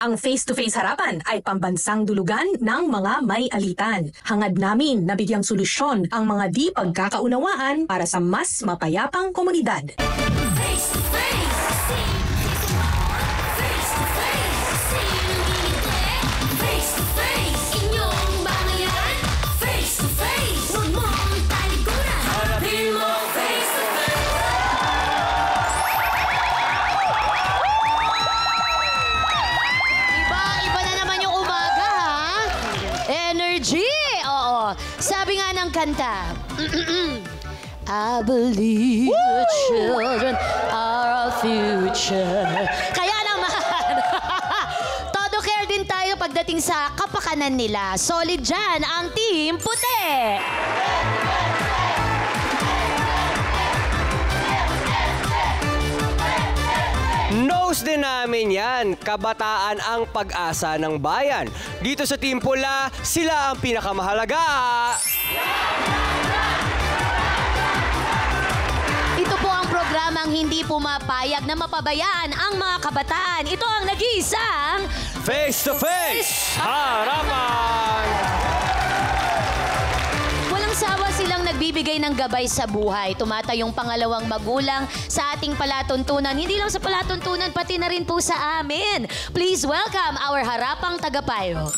Ang face-to-face harapan ay pambansang dulugan ng mga may alitan. Hangad namin na bigyang solusyon ang mga di pagkakaunawaan para sa mas mapayapang komunidad. Sabi nga ng kanta, I believe the children are our future. Kaya naman, todo care din tayo pagdating sa kapakanan nila. Solid dyan ang Team Puti. Knows din namin yan, kabataan ang pag-asa ng bayan. Dito sa Team Pula, sila ang pinakamahalaga. Ito po ang programang hindi pumapayag na mapabayaan ang mga kabataan. Ito ang nag-iisang Face to Face Harapan! Sawa silang nagbibigay ng gabay sa buhay. Tumatayong pangalawang magulang sa ating palatuntunan. Hindi lang sa palatuntunan, pati na rin po sa amin. Please welcome our harapang tagapayo.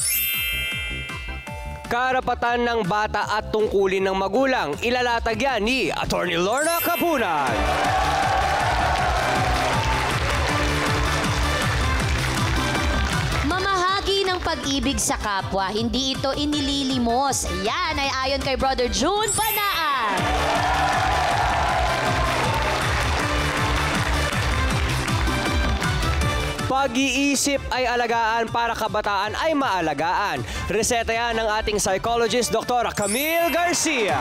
Karapatan ng bata at tungkulin ng magulang. Ilalatag yan ni Atty. Lorna Capunan. Ng pag-ibig sa kapwa, hindi ito inililimos. Yan ay ayon kay Brother June Panaan. Pag-iisip ay alagaan para kabataan ay maalagaan. Reseta yan ng ating psychologist, Dr. Camille Garcia.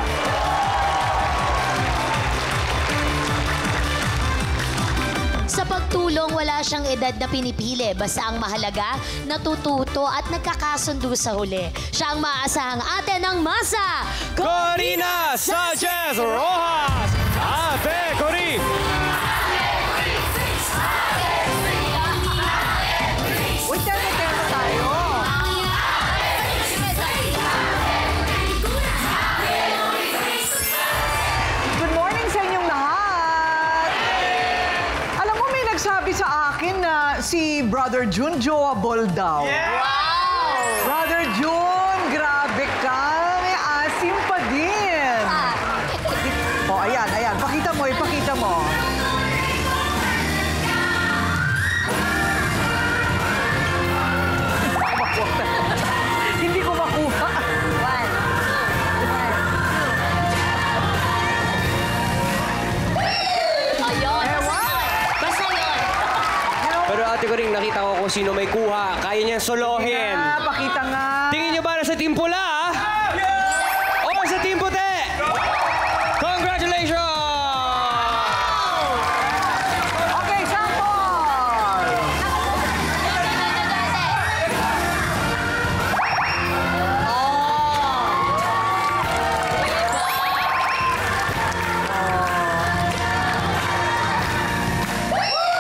Sa pagtulong, wala siyang edad na pinipili. Basta ang mahalaga, natututo at nagkakasundo sa huli. Siya ang maasahang ate ng masa, Corina Sanchez Rojas! Ate Cori! Uy, tema tayo! Good morning sa inyong lahat! Alam mo, may nagsabi sa akin na si Brother June joable daw. Yeah! Wow! Brother June, grabe ka. May asim pa din. Oh, ayan, ayan. Pakita mo, ipakita mo. Hindi ko makuha. Pero ate ko rin, nakita ko kung sino may kuha. Kaya niyang solohin. Yeah, pakita nga. Tingin niyo ba na sa Team Pula? O sa Team Puti? Congratulations! Okay, sample!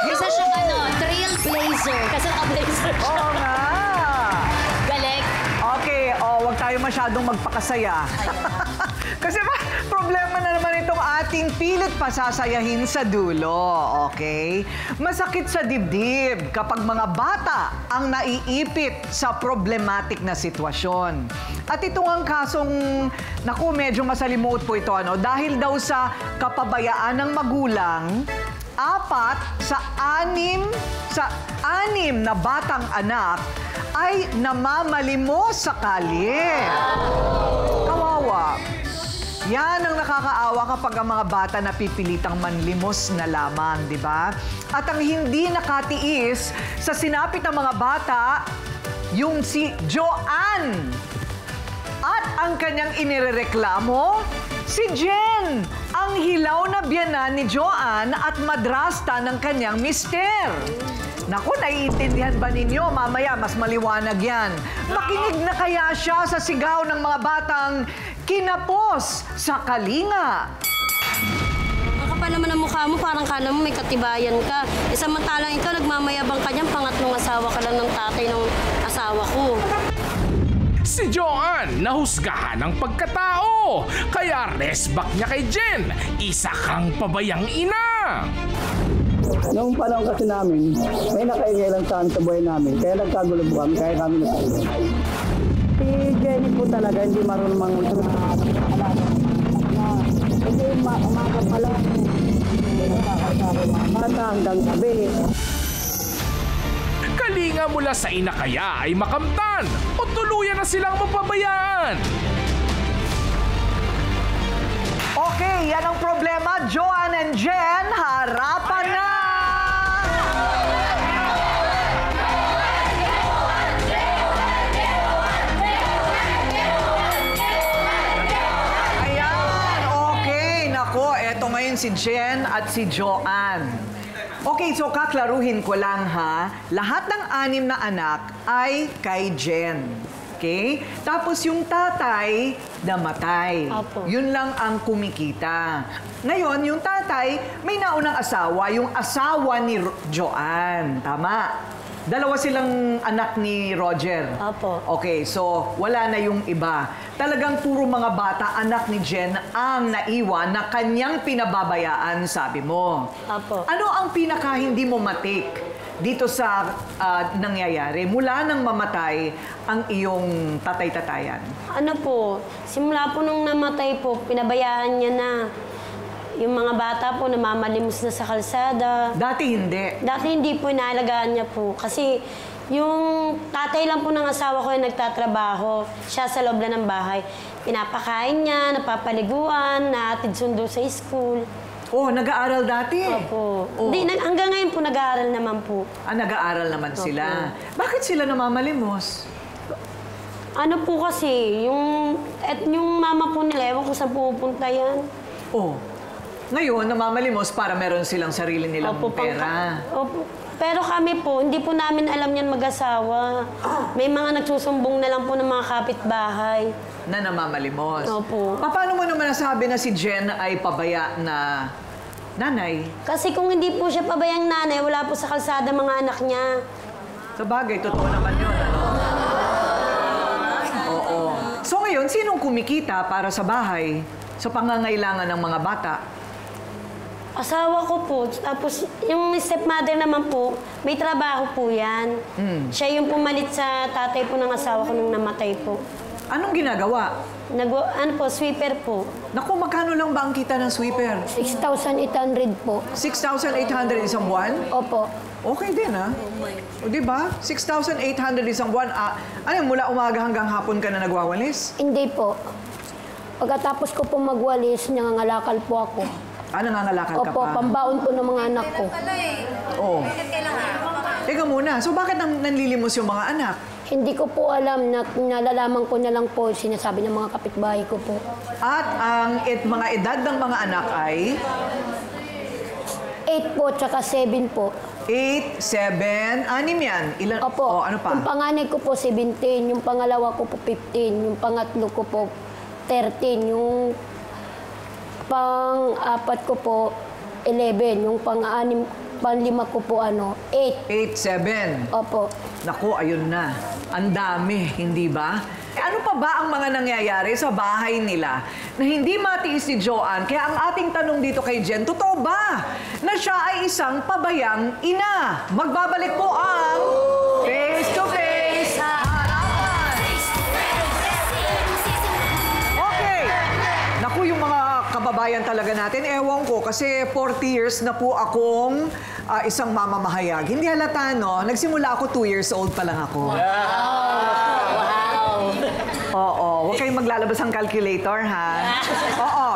Isa siyang trailblazer. Kasi naka-blazer siya. Oo nga. Galing. Okay, huwag tayo masyadong magpakasaya. Kasi problema na naman itong ating pilit pasasayahin sa dulo, okay? Masakit sa dibdib kapag mga bata ang naiipit sa problematic na sitwasyon. At ito ang kasong, naku, medyo masalimuot po ito, ano? Dahil daw sa kapabayaan ng magulang, 4 sa 6 na batang anak ay namamalimos sa kalye. Kawawa. Yan ang nakakaawa kapag ang mga bata napipilitang manlimos na lamang, di ba? At ang hindi nakatiis sa sinapit ng mga bata, yung si Joanne. At ang kanyang inirereklamo, si Jen, ang hilaw na biyanan ni Joanne at madrasta ng kanyang mister. Naku, naiintindihan ba ninyo? Mamaya, mas maliwanag yan. Makinig na kaya siya sa sigaw ng mga batang kinapos sa kalinga. Mga kapal naman ang mukha mo, parang kala mo may katibayan ka. Eh, samantalang ikaw, nagmamayabang ka niyan, pangatlong asawa ka lang ng tatay ng asawa ko. Si Joanne nahusgahan ng pagkatao, kaya resback niya kay Jen, isa kang pabayang ina. Noong panahon kasi namin, may nakaingay lang sa buhay namin, kaya nagkagulo po kami, kaya kami nakaingay. Si Jenny po talaga hindi marunong mangulit. Kasi umaga pa lang, bata hanggang gabi. Kalinga mula sa ina kaya ay makamtan o tuluyan na silang mapabayaan. Okay, yan ang problema. Joanne and Jen, harapan na! Ayan, okay. Nako, eto ngayon si Jen at si Joanne. Okay, so kaklaruhin ko lang ha. Lahat ng 6 na anak ay kay Jen. Okay? Tapos yung tatay, namatay. Opo. Yun lang ang kumikita. Ngayon, yung tatay, may naunang asawa, yung asawa ni Joanne. Tama? Dalawa silang anak ni Roger. Opo. Okay, so wala na yung iba. Talagang puro mga bata, anak ni Jen ang naiwan na kanyang pinababayaan, sabi mo. Opo. Ano ang pinaka hindi mo matik dito sa nangyayari mula nang mamatay ang iyong tatay-tatayan? Ano po, simula po nung namatay po, pinabayaan niya na. Yung mga bata po namamalimos na sa kalsada. Dati hindi. Dati hindi po inaalagaan niya po. Kasi yung tatay lang po ng asawa ko yung nagtatrabaho. Siya sa loob lang ng bahay. Pinapakain niya, napapaliguan, naatid sundo sa school. Oh, nag-aaral dati? Opo. Oh. Di, hanggang ngayon po nag-aaral naman po. Nag-aaral naman sila. Bakit sila namamalimos? Ano po kasi, yung mama po nila, ewan ko saan pupunta yan. Oh. Ngayon, namamalimos para meron silang sarili nilang pera. Opo. Pero kami po, hindi po namin alam yan mag-asawa. May mga nagsusumbong na lang po ng mga kapitbahay. Na namamalimos. Opo. Paano mo naman nasabi na si Jen ay pabaya na nanay? Kasi kung hindi po siya pabayang nanay, wala po sa kalsada mga anak niya. Sa bagay, totoo naman yun, ano? Oo. So ngayon, sinong kumikita para sa bahay? Sa pangangailangan ng mga bata? Asawa ko po. Tapos yung stepmother naman po, may trabaho po yan. Siya yung pumalit sa tatay po ng asawa ko nung namatay po. Anong ginagawa? Sweeper po. Naku, magkano lang ba ang kita ng sweeper? 6,800 po. 6,800 isang buwan? Opo. Okay din, ha? O, di ba? 6,800 isang buwan. Ano, mula umaga hanggang hapon ka na nagwawalis? Hindi po. Pagkatapos ko po magwalis, nangangalakal po ako. Nangangalakal ka Opo, pa? pambaon po ng mga anak ko. Oo. Teka muna, so bakit nanlilimos yung mga anak? Hindi ko po alam, nalalaman ko na lang po, sinasabi ng mga kapitbahay ko po. At ang mga edad ng mga anak ay? 8 po, tsaka 7 po. 8, 7, 6 yan. Ilan? Opo. Ano pa? Yung panganay ko po 17, yung pangalawa ko po 15, yung pangatlo ko po 13, yung pang-apat ko po 11, yung pang-lima ko po 8. 8, 7. Opo. Naku, ayun na. Ang dami, hindi ba? Ano pa ba ang mga nangyayari sa bahay nila na hindi matiis ni Joanne? Kaya ang ating tanong dito kay Jen, totoo ba na siya ay isang pabayang ina? Magbabalik po ang Face to Face Harapan! Okay. Naku, yung mga kababayan talaga natin, ewan ko, kasi 40 years na po akong isang mamamahayag. Hindi halata, no? Nagsimula ako 2 years old pa lang ako. Oo, huwag kayong maglalabas ng calculator, ha? Oo,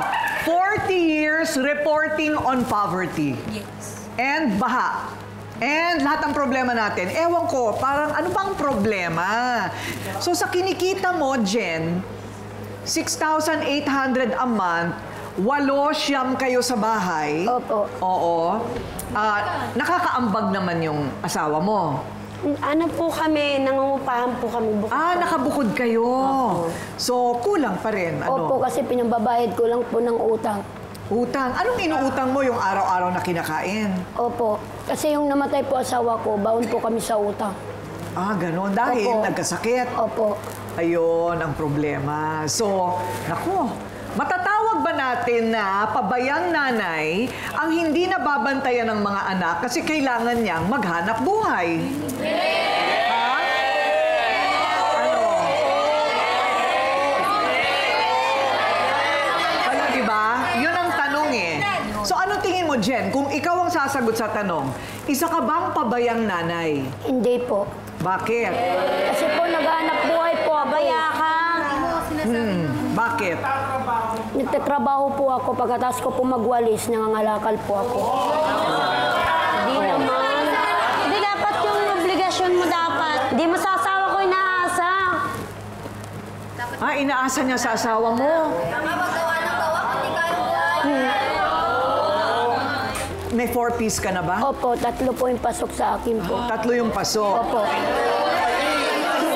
40 years reporting on poverty. Yes. And baha. And lahat ng problema natin, ewan ko, parang ano bang problema? So sa kinikita mo, Jen, 6,800 a month, 8 kayo sa bahay. Opo. Oo. Nakakaambag naman yung asawa mo. Ano po kami, nangungupahan po kami. Nakabukod kayo. So, kulang pa rin. Ano? Opo, kasi pinambabayad ko lang po ng utang. Utang. Anong inuutang mo yung araw-araw na kinakain? Opo. Kasi yung namatay po asawa ko, baon po kami sa utang. Ah, ganon. Dahil Opo. nagkasakit. Opo. Ayun ang problema. So, naku, matatawag ba natin na pabayang nanay ang hindi nababantayan ng mga anak kasi kailangan niyang maghanap buhay? Ha? Ano? Ano, diba? Yun ang tanong eh. So, ano tingin mo, Jen? Kung ikaw ang sasagot sa tanong, isa ka bang pabayang nanay? Hindi po. Bakit? Kasi po naghahanap buhay po ako. Baya ka. Bakit? Nagtatrabaho po ako. Pagkatapos ko po magwalis, nangangalakal po ako. Hindi naman. Hindi dapat yung obligasyon mo dapat. Hindi mo sa asawa ko inaasa. Ah, inaasa niya sa asawa mo. May 4-piece ka na ba? Opo, 3 po yung pasok sa akin po. 3 yung pasok. Opo.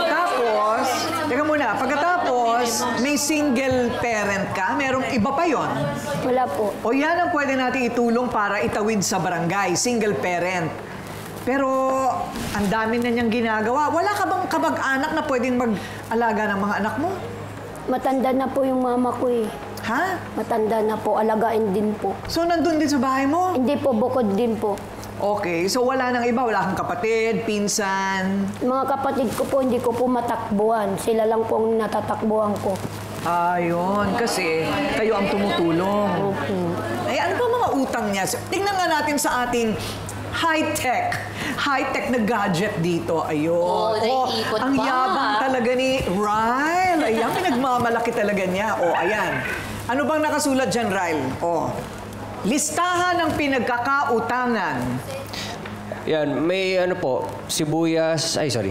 Tapos, teka muna, pagkatapos, may single parent ka? Merong iba pa yon. Wala po. O yan ang pwede natin itulong para itawid sa barangay, single parent. Pero, ang dami na niyang ginagawa. Wala ka bang kabag-anak na pwedeng mag-alaga ng mga anak mo? Matanda na po yung mama ko eh. Ha? Matanda na po, alagain din po. So, nandun din sa bahay mo? Hindi po, bukod din po. Okay, so wala nang iba? Wala kang kapatid, pinsan? Mga kapatid ko po, hindi ko po matakbuhan. Sila lang po ang natatakbuhan ko. Ayun, kasi kayo ang tumutulong. Ay, ano ba mga utang niya? Tingnan nga natin sa ating high-tech na gadget dito. Ayun. naiikot ang pa. yabang talaga ni Ryle. Ayan, pinagmamalaki talaga niya. O, ayan. Ano bang nakasulat dyan, Ryle? O, listahan ng pinagkakautangan. Yan, may ano po, sibuyas, ay sorry.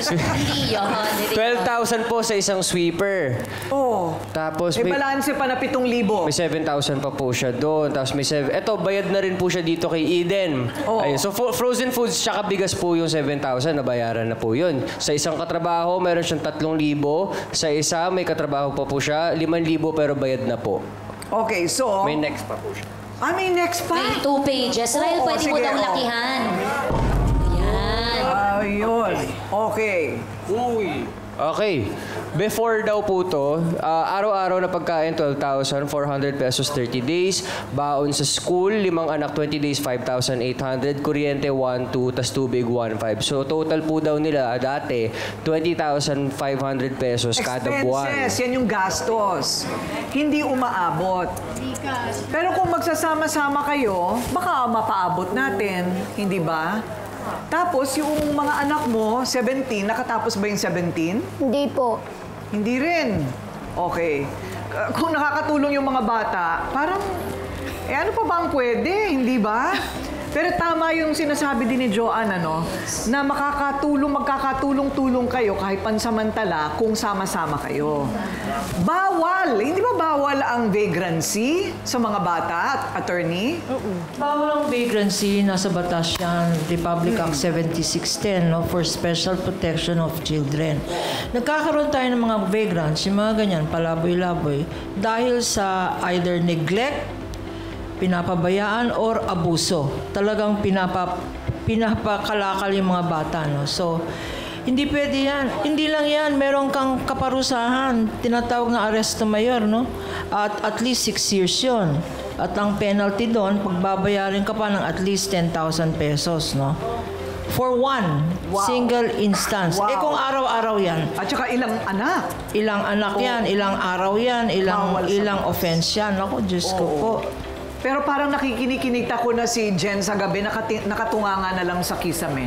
Hindi yun. 12,000 po sa isang sweeper. Oh, Tapos may may balanse pa na 7,000. 7,000 pa po siya doon. Tapos may eto, bayad na rin po siya dito kay Eden. Oo. Ayun, so frozen foods tsaka bigas po yung 7,000, nabayaran na po yun. Sa isang katrabaho, meron siyang 3,000. Sa isa, may katrabaho pa po siya, 5,000 pero bayad na po. Okay, so... May next pa po siya. Ah, may next pa? May 2 pages. Ryle, Oo, pwede mo sige, daw oo. lakihan. Yan. Ayun. Okay. Okay. Before daw po to, araw-araw na pagkain, 12,400 pesos 30 days. Baon sa school, 5 anak, 20 days, 5,800. Kuryente, 1,2, tas tubig, 1,5. So, total po daw nila dati, 20,500 pesos kada buwan. Expenses, yan yung gastos. Hindi umaabot. Pero kung magsasama-sama kayo, baka mapaabot natin, hindi ba? Tapos, yung mga anak mo, 17, nakatapos ba yung 17? Hindi po. Hindi rin. Okay. Kung nakakatulong yung mga bata, parang, ano pa ba ang pwede, hindi ba? Pero tama yung sinasabi din ni Joanne, ano, na magkakatulong-tulong kayo kahit pansamantala kung sama-sama kayo. Bawal! Hindi ba bawal ang vagrancy sa mga bata, attorney? Bawal ang vagrancy, nasa batas yan, Republic Act 7610, no, for special protection of children. Nagkakaroon tayo ng mga vagrants, yung mga ganyan, palaboy-laboy, dahil sa either neglect, pinapabayaan, or abuso. Talagang pinapakalakal yung mga bata, no? So, hindi pwede yan. Hindi lang yan, meron kang kaparusahan, tinatawag na arresto mayor, no? At least 6 years yun. At ang penalty doon, pagbabayarin ka pa ng at least 10,000 pesos, no? For one single instance. Wow. Eh kung araw-araw yan, At saka ilang anak. ilang anak yan, ilang araw yan, Bawal sa ilang offense yan. Ako, Diyos ko po. Pero parang nakikinig-kinita ko na si Jen sa gabi, nakatunganga na lang sa kisame.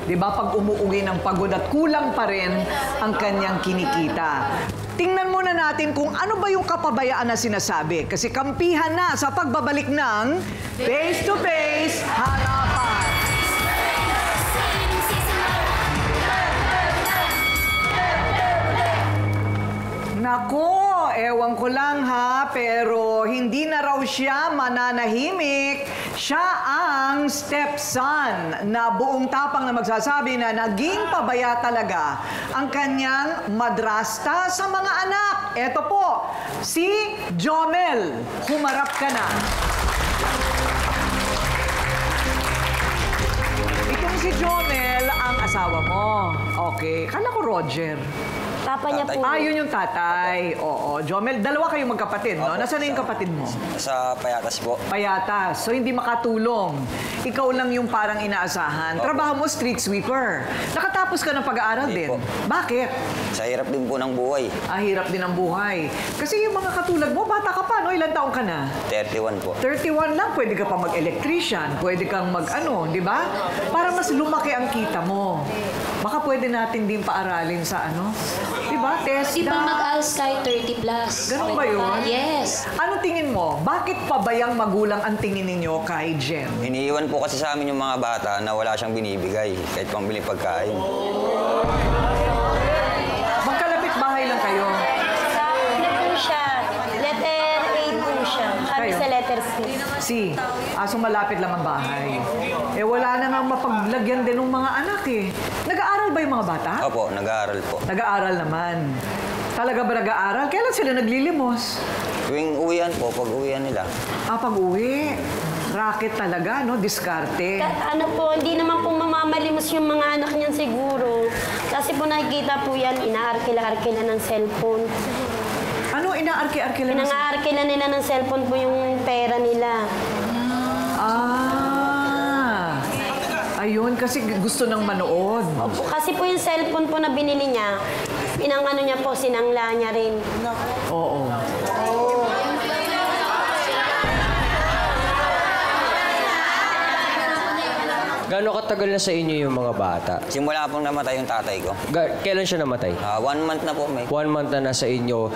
Di ba? Pag umuuwi ng pagod at kulang pa rin ang kanyang kinikita. Tingnan muna natin kung ano ba yung kapabayaan na sinasabi. Kasi kampihan na sa pagbabalik ng Face-to-Face Harapan. Nako, ewan ko mo lang ha, pero hindi na raw siya mananahimik. Siya ang stepson na buong tapang na magsasabi na naging pabaya talaga ang kanyang madrasta sa mga anak. Eto po, si Jomel. Humarap ka na. Itong si Jomel ang asawa mo. Okay. Kala ko Roger. Papa niya po. Ah, yun yung tatay. Oo. Jomel, dalawa kayong magkapatid, no? Nasaan na yung kapatid mo? Sa Payatas po. Payatas. So, hindi makatulong. Ikaw lang yung parang inaasahan. Trabaho mo, street sweeper. Nakatapos ka ng pag-aaral Hindi din. po. Bakit? Sa hirap din po ng buhay. Ah, hirap din ang buhay. Kasi yung mga katulad mo, bata ka pa, no? Ilan taong ka na? 31 po. 31 lang, pwede ka pa mag-electrician, pwede kang mag-ano, di ba? Para mas lumaki ang kita mo. Baka pwede natin din paaralin sa ano? Di ba? Test Di ba mag-ALS kahit 30 plus? Ganun ba yun? Yes. Ano tingin mo? Bakit pabayang magulang ang tingin ninyo kay Jen? Iniiwan po kasi sa amin yung mga bata na wala siyang binibigay kahit pambili pagkain. Magkalapit bahay lang kayo. Ano po siya? Letter A po siya. Kami Kayo? sa letter C. Si, so malapit lang ang bahay. Eh wala na nga mapaglagyan din ng mga anak eh. Nag-aaral ba yung mga bata? Opo, nag-aaral po. Nag-aaral naman. Talaga ba nag-aaral? Kailan sila naglilimos? Tuwing uwian po, pag uwian nila. Ah, pag-uwi. Racket talaga, no? Diskarte. Ano po, hindi naman po mamamalimos yung mga anak niyan siguro. Kasi po nakikita po yan, inaarkila-arkila ng cellphone. Ano inaarki-arkila na sa... Pinangaarkila nila ng cellphone po yung pera nila. Ah. Ayun, kasi gusto ng manood. Opo, kasi po yung cellphone po na binili niya, pinangano niya po, sinangla niya rin. Oo. Gaano katagal na sa inyo yung mga bata? Simula pong namatay yung tatay ko. Kailan siya namatay? 1 month na po may. 1 month na nasa inyo.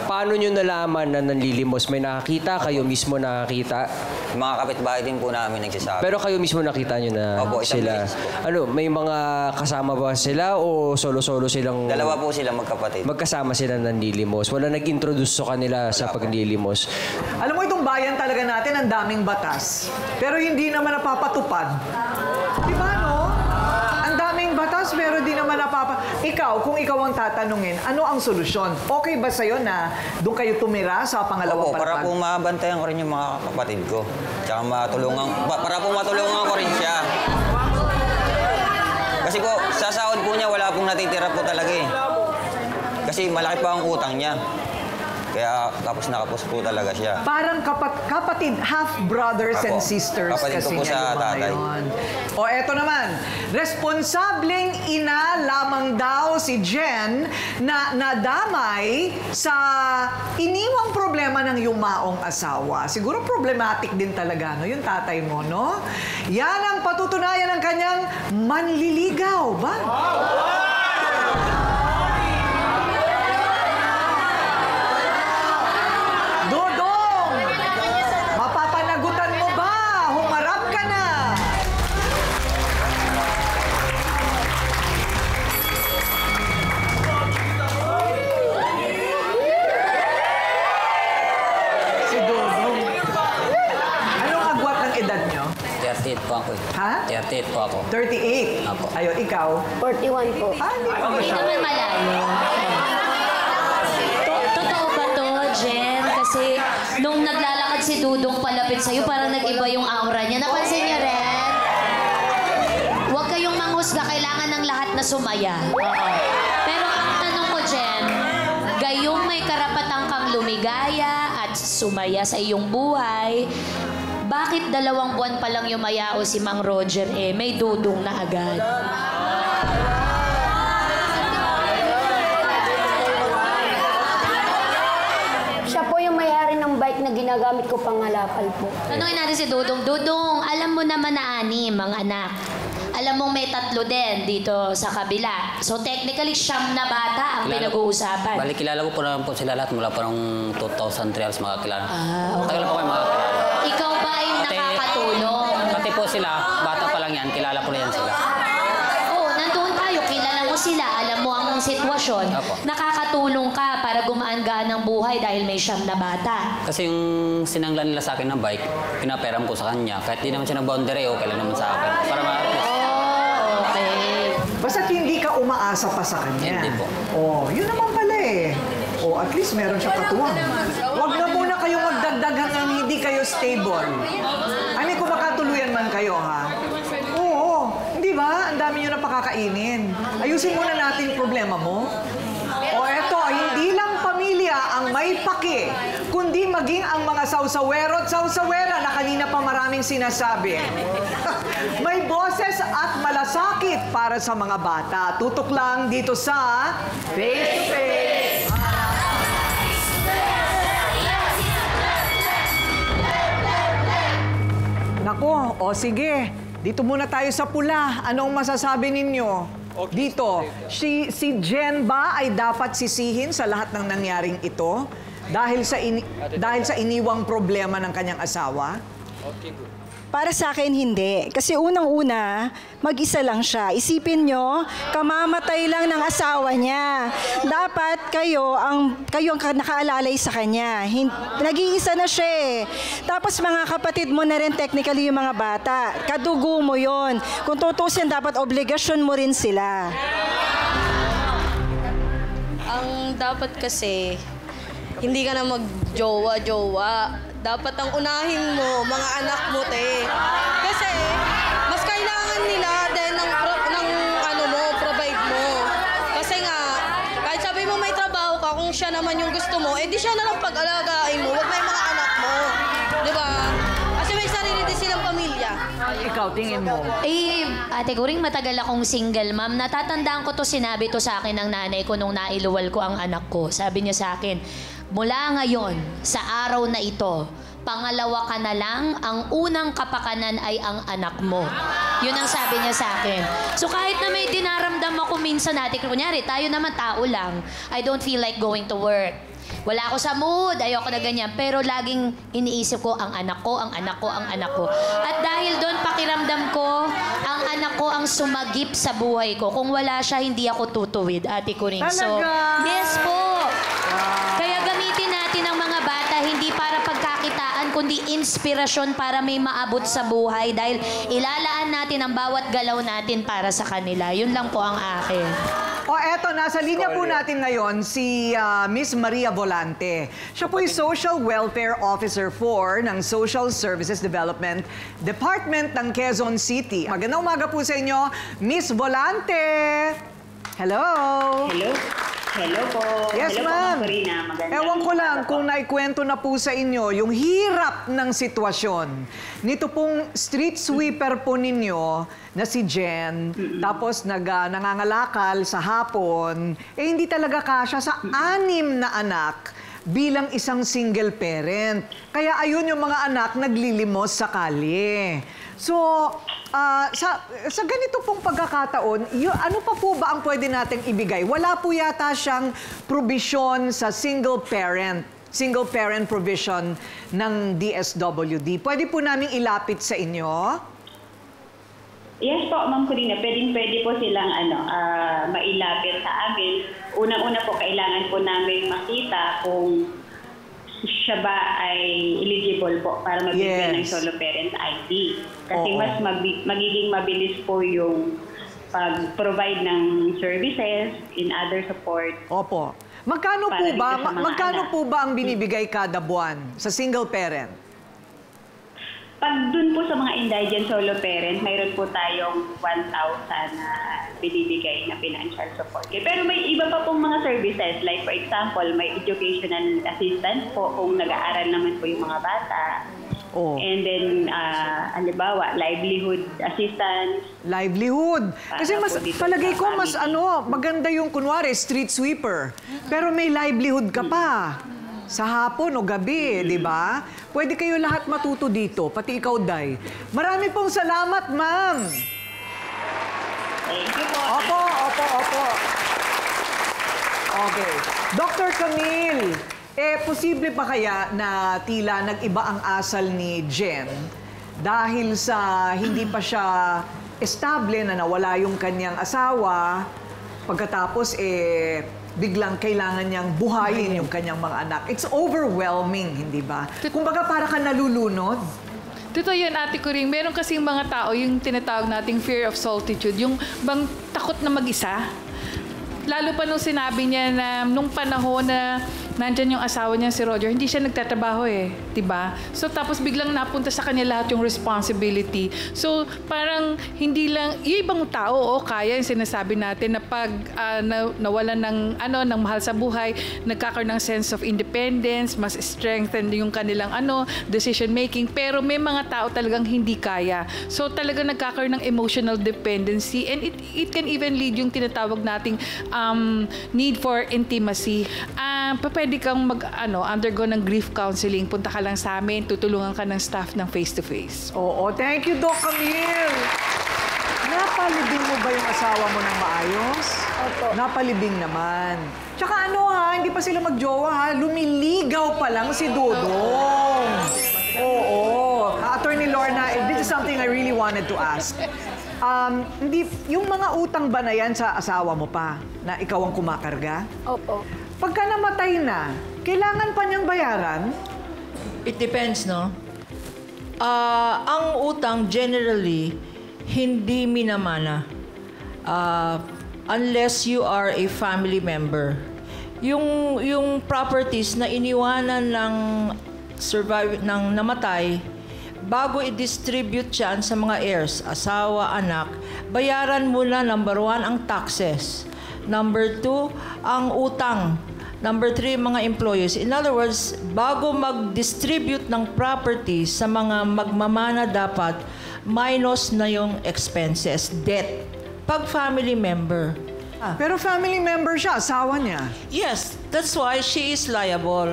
Paano nyo nalaman na nanlilimos? May nakakita? Kayo mismo nakakita? Mga kapitbahay din po namin nagsasabi. Pero kayo mismo nakita nyo na Opo, isang sila? beses po. Ano, may mga kasama ba sila o solo-solo silang... Dalawa po sila magkapatid. Magkasama sila nanlilimos? Wala nag-introduce sa kanila sa paglilimos? Alam mo, itong bayan talaga natin, ang daming batas. Pero hindi naman napapatupad. Di ba, no? Ang daming batas, pero di naman Ikaw, kung ikaw ang tatanungin, ano ang solusyon? Okay ba sa'yo na doon kayo tumira sa pangalawang Opo, para palapag? po mabantayan ko rin yung mga kapatid ko. Tsaka para po matulungan ko rin siya. Kasi po, sa sahod po niya, wala pong natitira po talaga eh. Kasi malaki pa ang utang niya. Kaya tapos nakapos po talaga siya. Parang kapatid, half brothers and Apo, sisters kapatid ko kasi po nga sa yung mga tatay. yun. O eto naman, responsableng ina lamang daw si Jen na nadamay sa iniwang problema ng yumaong asawa. Siguro problematic din talaga, no? Yung tatay mo, no? Yan ang patutunayan ng kanyang manliligaw, ba? Dodong! Mapapanagutan mo ba? Humarap ka na! Si Dodong. Anong agwat ng edad nyo? 38 po ako eh. Ha? 38 po ako. 38. Apo. Ayun, ikaw? 41 po. Ah, hindi pa Hindi masyado. naman malayo. Totoo ba to, Jen? Kasi nung naglalakad si Dudong palapit sa'yo, parang nag-iba yung aura niya. Napansin niyo rin? Huwag kayong manghusga. Kailangan ng lahat na sumaya. Pero ang tanong ko, Jen, gayong may karapatan kang lumigaya at sumaya sa iyong buhay, bakit 2 buwan pa lang yumayao si Mang Roger may dudong na agad? Siya po yung may-ari ng bike na ginagamit ko pangalakal po. Tanungin natin si Dudong. Dudong, alam mo naman na 6 ang anak. Alam mong may 3 din dito sa kabila. So technically, 9 na bata ang pinag-uusapan. Bali, kilala ko po naman po sila lahat mula pa noong 2003 alas makakilala. Okay. Tagal po kayo makakilala. Ikaw ba ay nakakatulong? Pati po sila, bata pa lang yan, kilala ko na yan sila. Oo, nandun tayo. Kilala mo sila. Alam mo ang sitwasyon, nakakatulong ka para gumaan-gaan ang buhay dahil may siyam na bata. Kasi yung sinanglan nila sa akin ng bike, pinaperam ko sa kanya. Kahit di naman siya na-boundary, okay lang naman sa akin. Para Okay. Basta't hindi ka umaasa pa sa kanya. Hindi po. Oh, yun naman pala eh. Oh, at least meron siya katuwang. Huwag na muna kayo magdagdag hanggang hindi kayo stable. I mean, kung makatuluyan man kayo, ha? Oo, di ba? Ang dami nyo na pakakainin. Ayusin muna natin yung problema mo. O eto, hindi lang pamilya ang may paki, kundi maging ang mga sausawero at sausawera na kanina pa maraming sinasabi. May boses at malasakit para sa mga bata. Tutok lang dito sa Face to Face. Nako, o sige. Dito muna tayo sa pula. Anong masasabi ninyo? Dito, si Jen ba ay dapat sisihin sa lahat ng nangyaring ito? Dahil sa iniwang problema ng kanyang asawa? Okay, good. Para sa akin, hindi. Kasi unang-una, mag-isa lang siya. Isipin nyo, kamamatay lang ng asawa niya. Dapat kayo ang nakaalalay sa kanya. Nag-iisa na siya eh. Tapos mga kapatid mo na rin technically yung mga bata. Kadugo mo yon. Kung tutusin, dapat obligasyon mo rin sila. Ang dapat kasi, hindi ka na mag-jowa-jowa. Dapat ang unahin mo, mga anak mo, te. Kasi, mas kailangan nila din ng provide mo. Kasi nga, kahit sabi mo may trabaho ka, kung siya naman yung gusto mo, eh di siya na lang pag-alagain mo. Huwag na yung mga anak mo. Di ba? Kasi may sarili din silang pamilya. Ikaw, tingin mo. Eh, ate Kuring, matagal akong single, ma'am. Natatandaan ko to, sinabi to sa akin ng nanay ko nung nailuwal ko ang anak ko. Sabi niya sa akin, mula ngayon, sa araw na ito, pangalawa ka na lang, ang unang kapakanan ay ang anak mo. Yun ang sabi niya sa akin. So kahit na may dinaramdam ako minsan natin, kunyari, tayo naman tao lang, I don't feel like going to work. Wala ako sa mood, ayoko na ganyan. Pero laging iniisip ko, ang anak ko, ang anak ko, ang anak ko. At dahil doon, pakiramdam ko, ang anak ko ang sumagip sa buhay ko. Kung wala siya, hindi ako tutuwid, ate Kuring. So, yes po. Kaya gamitin natin ang mga bata, hindi para pagkakitaan, kundi inspirasyon para may maabot sa buhay. Dahil ilalaan natin ang bawat galaw natin para sa kanila. Yun lang po ang akin. O eto, nasa linya po natin ngayon si Miss Maria Volante. Siya po ay Social Welfare Officer 4 ng Social Services Development Department ng Quezon City. Magandang umaga po sa inyo, Miss Volante! Hello! Hello. Hello po. Yes, Hello ma'am. po, Marina. Ewan ko lang kung naikwento na po sa inyo yung hirap ng sitwasyon. Nito pong street sweeper po ninyo na si Jen, tapos nangangalakal sa hapon, eh hindi talaga kasya sa 6 na anak bilang isang single parent. Kaya ayun yung mga anak naglilimos sa kalye. So, sa ganito pong pagkakataon, ano pa po ba ang pwede nating ibigay? Wala po yata siyang provision sa single parent provision ng DSWD. Pwede po namin ilapit sa inyo? Yes po, Ma'am Corina. Pwede po silang mailapit sa amin. Unang-una po, kailangan po namin makita kung siya ba ay eligible po para mabigyan ng solo parent ID. Kasi mas magiging mabilis po yung pag-provide ng services in other support. Opo. Magkano po ba ang binibigay kada buwan sa single parent? Pag dun po sa mga indigent solo parent, mayroon po tayong 1,000 na binibigay na financial support. Pero may iba pa pong mga services. Like for example, may educational assistance po kung nag-aaral naman po yung mga bata. And then, halimbawa, livelihood assistance. Livelihood. Kasi mas palagay ko mas maganda yung kunwari street sweeper. Pero may livelihood ka pa. Sa hapon o gabi, di ba? Pwede kayo lahat matuto dito, pati ikaw, Day. Marami pong salamat, ma'am. Thank you po. Opo. Okay. Dr. Camille, posible pa kaya na tila nag-iba ang asal ni Jen dahil sa hindi pa siya estable na nawala yung kanyang asawa, pagkatapos biglang kailangan niyang buhayin yung kanyang mga anak. It's overwhelming, hindi ba? Kumbaga para ka nalulunod. Totoo yun, Ate Kuring. Meron kasing mga tao, yung tinatawag nating fear of solitude, yung bang takot na mag-isa. Lalo pa nung sinabi niya na nung panahon na nandyan yung asawa niya si Roger, hindi siya nagtatrabaho diba? So tapos biglang napunta sa kanya lahat yung responsibility. So parang hindi lang, yung ibang tao, kaya yung sinasabi natin na pag nawalan ng mahal sa buhay, nagkakaroon ng sense of independence, mas strengthen yung kanilang decision making. Pero may mga tao talagang hindi kaya. So talagang nagkakaroon ng emotional dependency, and it can even lead yung tinatawag nating need for intimacy. Pwede kang undergo ng grief counseling. Punta ka lang sa amin, tutulungan ka ng staff ng face-to-face. Oo, thank you, Doc Camille. Napalibing mo ba yung asawa mo ng maayos? Opo. Napalibing naman. Tsaka hindi pa sila magjowa lumiligaw pa lang si Dodong. Oo. Attorney Lorna, this is something I really wanted to ask. Yung mga utang ba na yan sa asawa mo pa, na ikaw ang kumakarga? Opo. Pagka namatay na, kailangan pa niyang bayaran? It depends, no? Ang utang generally, hindi minamana. Unless you are a family member. Yung properties na iniwanan ng namatay, bago i-distribute yan sa mga heirs, asawa, anak, bayaran muna, number 1, ang taxes. Number 2, ang utang. Number 3, mga employees. In other words, bago mag-distribute ng property sa mga magmamana dapat, minus na yung expenses, debt. Pag family member. Pero family member siya, asawa niya. Yes, that's why she is liable.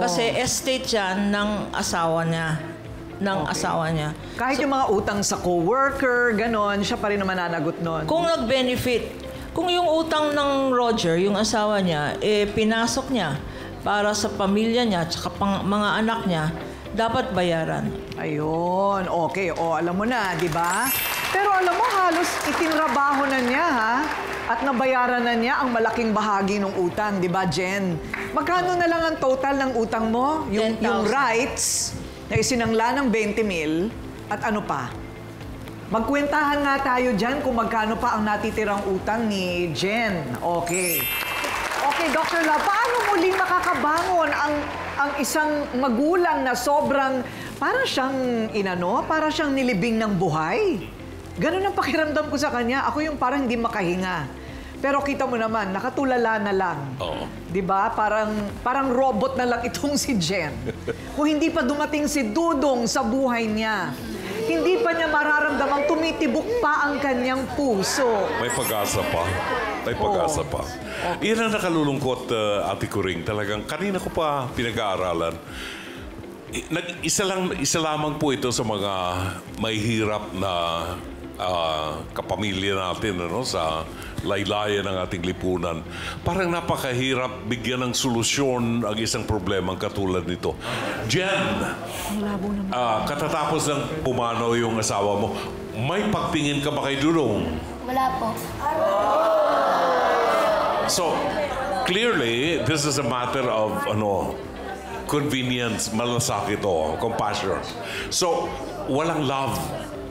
Kasi estate yan ng asawa niya. Asawa niya. Kahit yung mga utang sa co-worker, ganon, siya pa rin naman nanagot nun. Kung nag-benefit, kung yung utang ng Roger, yung asawa niya, pinasok niya para sa pamilya niya at mga anak niya, dapat bayaran. Ayun, okay. Alam mo na, di ba? Pero alam mo, halos itinrabaho na niya, at nabayaran na niya ang malaking bahagi ng utang, di ba, Jen? Magkano na lang ang total ng utang mo? Yung rights na isinangla ng 20,000 at ano pa? Magkwentahan nga tayo dyan kung magkano pa ang natitirang utang ni Jen. Okay. Okay, Dr. La, paano muling makakabangon ang isang magulang na sobrang, parang siyang nilibing ng buhay? Ganun ang pakiramdam ko sa kanya. Ako yung parang hindi makahinga. Pero kita mo naman, nakatulala na lang. Oo. Diba? Parang robot na lang itong si Jen. Kung hindi pa dumating si Dudong sa buhay niya, hindi pa niya mararamdamang tumitibok pa ang kanyang puso. May pag-asa pa. May pag-asa pa. Iyan ang nakalulungkot, Ate Kuring. Talagang kanina ko pa pinag-aaralan. Isa lamang po ito sa mga may hirap na kapamilya natin sa laylayan ng ating lipunan. Parang napakahirap bigyan ng solusyon ang isang problemang katulad nito. Jen, katatapos ng pumanaw yung asawa mo, may pagtingin ka ba kay Dudong? Wala po. So, clearly, this is a matter of convenience, malasakit compassion. So, walang love.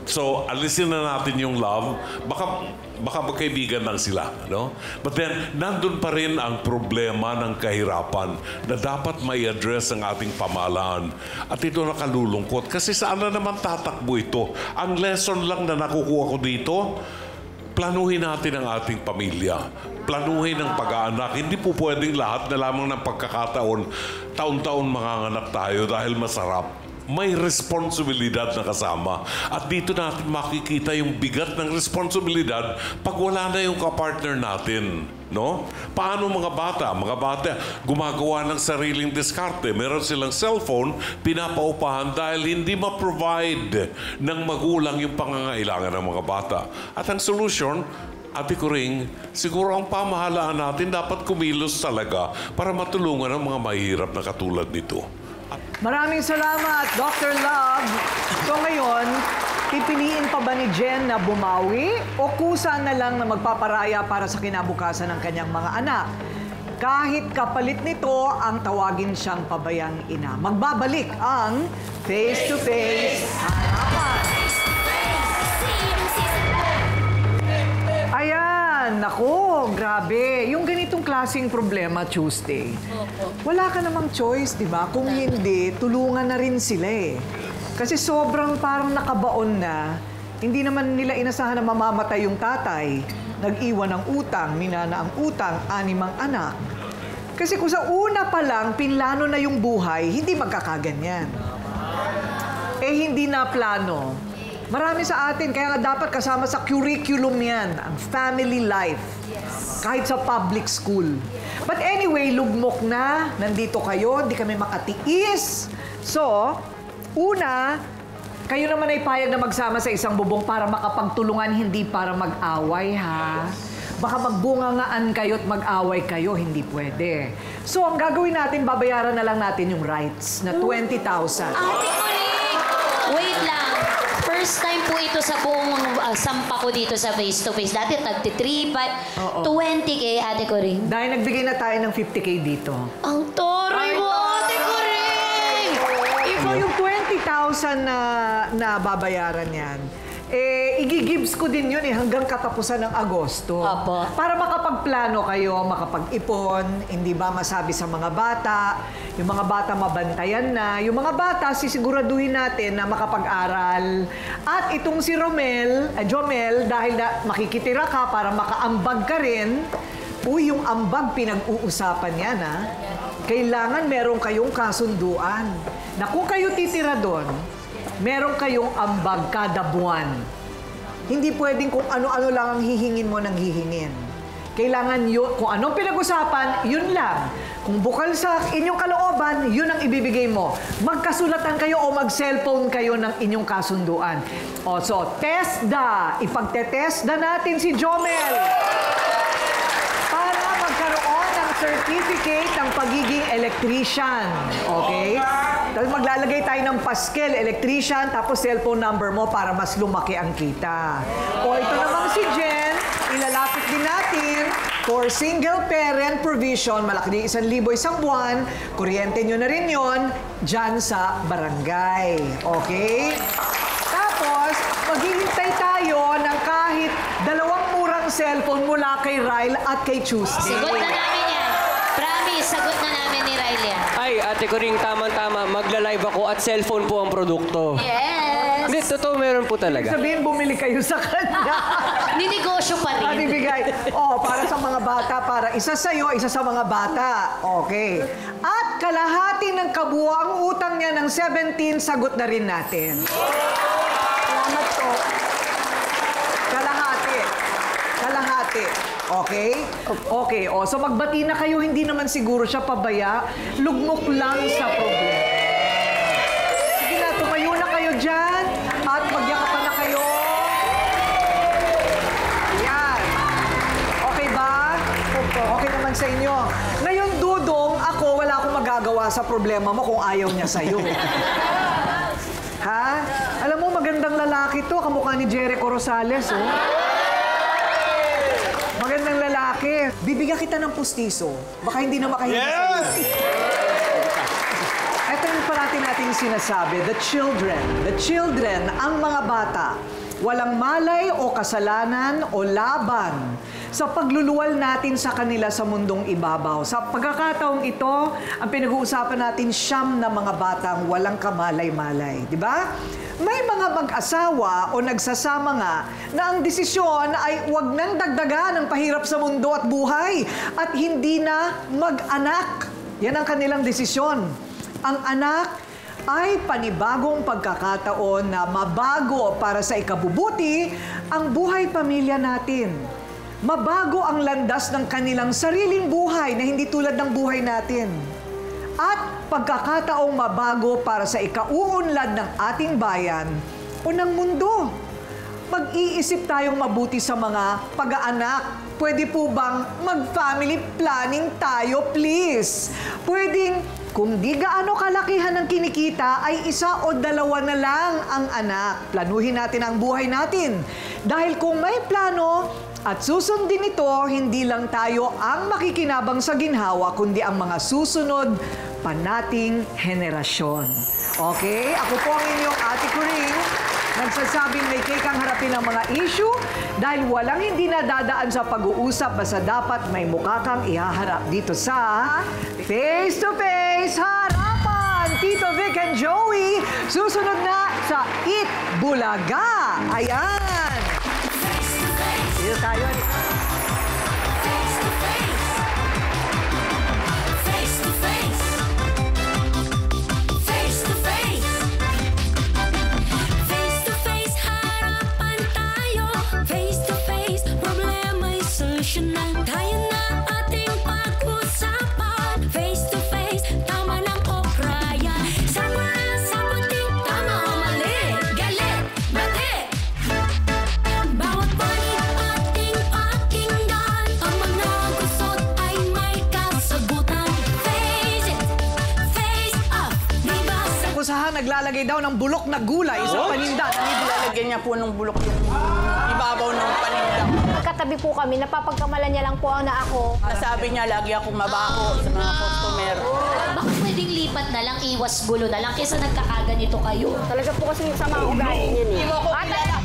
So, alisin na natin yung love. Baka magkaibigan lang sila, no? But then, nandun pa rin ang problema ng kahirapan na dapat may address ng ating pamahalaan. At ito nakalulungkot kasi saan na naman tatakbo ito? Ang lesson lang na nakukuha ko dito, planuhin natin ang ating pamilya. Planuhin ang pag-aanak. Hindi po pwedeng lahat na lamang ng pagkakataon, taon-taon manganganak tayo dahil masarap. May responsibilidad na kasama. At dito natin makikita yung bigat ng responsibilidad pag wala na yung kapartner natin. No? Paano mga bata? Mga bata gumagawa ng sariling diskarte. Meron silang cellphone, pinapaupahan dahil hindi ma-provide ng magulang yung pangangailangan ng mga bata. At ang solution, Ate Kuring, siguro ang pamahalaan natin dapat kumilos talaga para matulungan ang mga mahirap na katulad nito. Maraming salamat, Dr. Love. So ngayon, Pipiliin pa ba ni Jen na bumawi o kusa na lang na magpaparaya para sa kinabukasan ng kanyang mga anak? Kahit kapalit nito, ang tawagin siyang pabayang ina. Magbabalik ang face-to-face hanapan. Ayan, nako, grabe. Yung ganitong klaseng problema Tuesday. Wala ka namang choice, di ba? Kung hindi, tulungan na rin sila eh. Kasi sobrang parang nakabaon na, hindi naman nila inasahan na mamamatay yung tatay. Nag-iwan ng utang, minana ang utang, 6 anak. Kasi kung sa una pa lang, pinlano na yung buhay, hindi magkakaganyan. Eh, hindi na plano. Marami sa atin, kaya nga dapat kasama sa curriculum yan, ang family life. Kahit sa public school. But anyway, lugmok na, nandito kayo, hindi kami makatiis. So, una, kayo naman ay payag na magsama sa isang bubong para makapagtulungan, hindi para mag-away, ha? Baka magbungangaan kayo at mag-away kayo, hindi pwede. So, ang gagawin natin, babayaran na lang natin yung rights na 20,000. Ate Coring! Wait lang. First time po ito sa buong sampa ko dito sa face-to-face. Dati tagti-3, 5, 20K, Ate Coring. Dahil nagbigay na tayo ng 50K dito. Ang toroy mo, Ate Coring! So, yung 20,000 na babayaran yan, eh, igigibs ko din yun hanggang katapusan ng Agosto. Apo. Para makapagplano kayo, makapag-ipon, hindi ba masabi sa mga bata, yung mga bata mabantayan na, yung mga bata sisiguraduhin natin na makapag-aral. At itong si Jomel, dahil makikitira ka para makaambag ka rin, yung ambag pinag-uusapan yan, ha? Kailangan meron kayong kasunduan na kung kayo titira doon, meron kayong ambag kada buwan. Hindi pwedeng kung ano-ano lang ang hihingin mo ng hihingin. Kailangan yun, kung anong pinag-usapan, yun lang. Kung bukal sa inyong kalooban, yun ang ibibigay mo. Magkasulatan kayo o mag-cellphone kayo ng inyong kasunduan. O, so, TESDA. Ipagtetest na natin si Jomel. Para magkaroon ng certificate ng pagiging electrician. Okay? Tapos maglalagay tayo ng paskel, electrician, tapos cellphone number mo para mas lumaki ang kita. O ito namang si Jen, ilalapit din natin for single parent provision, malaki din 1,000 isang buwan, kuryente nyo na rin yon dyan sa barangay. Okay? Tapos, maghihintay tayo ng kahit 2 murang cellphone mula kay Ryle at kay Tuesday. Sagot na namin yan. Promise, sagot na namin ni Ryle yan. Ay, Ate Coring, tama-tama. Magla-live ako at cellphone po ang produkto. Yes! Hindi, totoo meron po talaga. Sabihin, bumili kayo sa kanya. Ninegosyo pa rin. Ibigay. Para sa mga bata, para isa sa'yo, isa sa mga bata. Okay. At kalahati ng kabuuang utang niya ng 17, sagot na rin natin. Salamat po. Kalahati. Okay? Okay. So magbati na kayo, hindi naman siguro siya pabaya. Lugmok lang sa problema. Sige na, tumayo na kayo dyan. At magyakapan na kayo. Yan. Okay ba? Okay naman sa inyo. Ngayon, Dudong, ako wala akong magagawa sa problema mo kung ayaw niya sa'yo. Ha? Alam mo, magandang lalaki to. Kamukha ni Jericho Rosales, oh. Magandang lalaki. Bibigyan kita ng pustiso. Baka hindi na makahinga sa'yo. Ito yung parati natin sinasabi, the children, ang mga bata, walang malay o kasalanan o laban sa pagluluwal natin sa kanila sa mundong ibabaw. Sa pagkakataong ito, ang pinag-uusapan natin 9 na mga batang walang kamalay-malay. Di ba? May mga mag-asawa o nagsasama nga na ang desisyon ay huwag nang dagdagan ang pahirap sa mundo at buhay at hindi na mag-anak. Yan ang kanilang desisyon. Ang anak ay panibagong pagkakataon na mabago para sa ikabubuti ang buhay pamilya natin. Mabago ang landas ng kanilang sariling buhay na hindi tulad ng buhay natin. At pagkakataong mabago para sa ikauunlad ng ating bayan o ng mundo. mag-iisip tayong mabuti sa mga pag-aanak. Pwede po bang mag-family planning tayo, please? Pwedeng, kung di gaano kalakihan ng kinikita, ay 1 o 2 na lang ang anak. Planuhin natin ang buhay natin. Dahil kung may plano at susundin ito, hindi lang tayo ang makikinabang sa ginhawa, kundi ang mga susunod pa nating henerasyon. Okay? Ako po ang inyong Ate Coring, nagsasabing may kang harapin ang mga issue dahil walang hindi nadadaan sa pag-uusap, basta dapat may mukha kang ihaharap dito sa Face to Face Harapan! Tito Vic and Joey, susunod na sa Eat Bulaga. Ayan! Dito tayo. Tayo na ating pag-usapan. Face to face, tama lang o kraya. Sabuting tama o mali. Galit, bati. Bawat panig ating pakinggan. Ang mga gusot ay may kasagutan. Face it, face up. Diba sa Kusahan naglalagay daw ng bulok na gulay sa paninda. Nilalagyan niya po ng bulok yung ibabaw ng paninda. Katabi po kami, napapagkamalan niya lang po na ako. Nasabi niya, lagi akong mabaho sa mga customer. Baka pwedeng lipat na lang, iwas gulo na lang kaysa nagkakaganito kayo. Talaga po kasi sa mga ugali niya. Hindi mo ako kilala.